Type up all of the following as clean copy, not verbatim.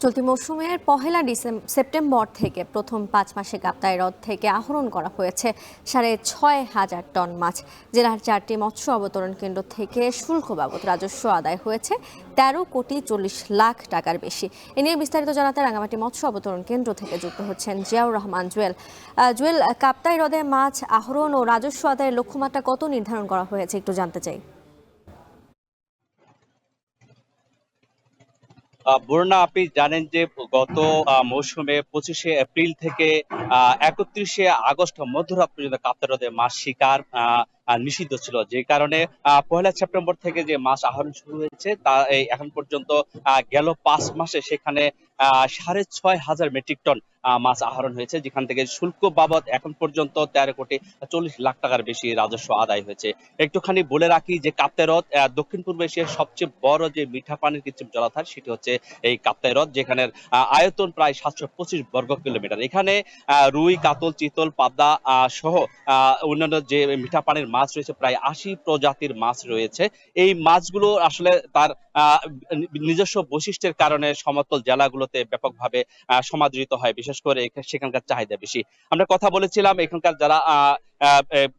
চলতি মৌসুমের পহেলা সেপ্টেম্বর থেকে প্রথম 5 মাসে কাপ্তাই হ্রদ থেকে আহরণ করা হয়েছে 6,500 টন মাছ। জেলার 4টি মৎস্য অবতরণ কেন্দ্র থেকে শুল্ক বাবদ রাজস্ব আদায় হয়েছে 13,40,00,000 টাকার বেশি। এ নিয়ে বিস্তারিত জানাতে রাঙামাটি মৎস্য অবতরণ কেন্দ্র থেকে যুক্ত হচ্ছেন জিয়াউর রহমান জুয়েল। জুয়েল, কাপ্তাই হ্রদে মাছ আহরণ ও রাজস্ব আদায়ের লক্ষ্যমাত্রা কত নির্ধারণ করা হয়েছে একটু জানতে চাই। বরুণা, আপনি জানেন যে গত মৌসুমে 25শে এপ্রিল থেকে 31শে আগস্ট মধ্যরাত পর্যন্ত কাপ্তাই হ্রদে মাছ শিকার নিষিদ্ধ ছিল, যে কারণে পহেলা সেপ্টেম্বর থেকে যে মাছ আহরণ শুরু হয়েছে তা এখন পর্যন্ত গেল 5 মাসে সেখানে 6,500 মেট্রিক টন মাছ আহরণ হয়েছে, যেখান থেকে শুল্ক বাবদ এখন পর্যন্ত 13,40,00,000 টাকার বেশি রাজস্ব আদায় হয়েছে। একটুখানি বলে রাখি যে কাপ্তাই হ্রদ দক্ষিণ পূর্ব এশিয়ার সবচেয়ে বড় যে মিঠা পানির কৃত্রিম জলাধার, সেটি হচ্ছে এই কাপ্তাই হ্রদ, যেখানে আয়তন প্রায় 725 বর্গ কিলোমিটার। এখানে রুই, কাতল, চিতল, পাবদা সহ অন্যান্য যে মিঠা পানির মাছ রয়েছে, প্রায় 80 প্রজাতির মাছ রয়েছে। এই মাছগুলো আসলে তার নিজস্ব বৈশিষ্ট্যের কারণে সমতল জেলাগুলোতে ব্যাপকভাবে সমাদৃত হয়, বিশেষ করে সেখানকার চাহিদা বেশি। আমরা কথা বলেছিলাম এখানকার যারা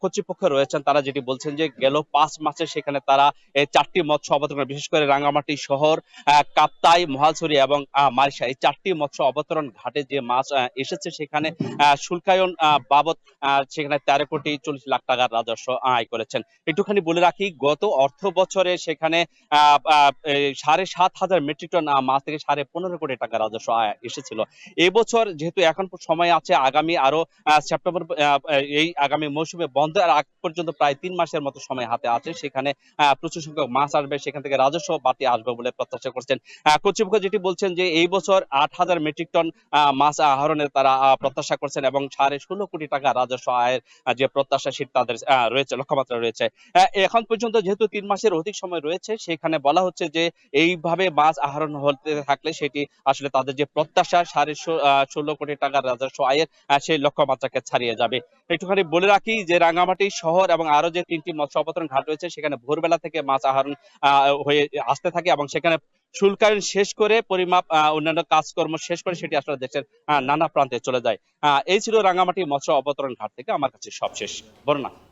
কর্তৃপক্ষ রয়েছেন, তারা যেটি বলছেন যে গেল 5 মাসে সেখানে তারা 4টি মৎস্য অবতরণ, বিশেষ করে রাঙ্গামাটি শহর, কাপ্তাই, মহালছড়ি এবং মারিশা, এই 4টি মৎস্য অবতরণ ঘাটে যে মাছ এসেছে সেখানে শুল্কায়ন বাবদ সেখানে 13,40,00,000 টাকার রাজস্ব আয় করেছেন। একটুখানি বলে রাখি, গত অর্থ বছরে সেখানে 7,500 মেট্রিক টন মাছ থেকে 15.5 কোটি টাকা রাজস্ব আয় এসেছিল। এবছর যেহেতু এখন সময় আছে, আগামী আরো সেপ্টেম্বর এই আগামী মৌসুমে বন্ধের আগ পর্যন্ত প্রায় 3 মাসের মতো সময় হাতে আছে, সেখানে প্রচুর সংখ্যক মাছ আসবে, সেখান থেকে রাজস্ব বাড়তি আসবে বলে প্রত্যাশা করছেন। কর্তৃপক্ষ যেটি বলছেন যে এই বছর 8,000 মেট্রিক টন মাছ আহরণের তারা প্রত্যাশা করছেন এবং 16.5 কোটি টাকা রাজস্ব আয়ের যে প্রত্যাশা সেটি তাদের রয়েছে, লক্ষ্যমাত্রা রয়েছে। এখন পর্যন্ত যেহেতু 3 মাসের অধিক সময় রয়েছে, সেখানে বলা হচ্ছে যে এইভাবে মাছ আহরণ হতে থাকলে সেটি আসলে তাদের যে প্রত্যাশা 16.5 কোটি টাকার রাজস্ব আয়ের সেই লক্ষ্যমাত্রাকে ছাড়িয়ে যাবে। একটুখানি বলে রাখি যে রাঙ্গামাটি শহর এবং আরো যে 3টি মৎস্য অবতরণ ঘাট রয়েছে, সেখানে ভোরবেলা থেকে মাছ আহরণ হয়ে আসতে থাকে এবং সেখানে শুল্কায়ন শেষ করে পরিমাপ অন্যান্য কাজকর্ম শেষ করে সেটি আসলে দেশের নানা প্রান্তে চলে যায়। এই ছিল রাঙ্গামাটি মৎস্য অবতরণ ঘাট থেকে আমার কাছে সবশেষ। বর্ণনা।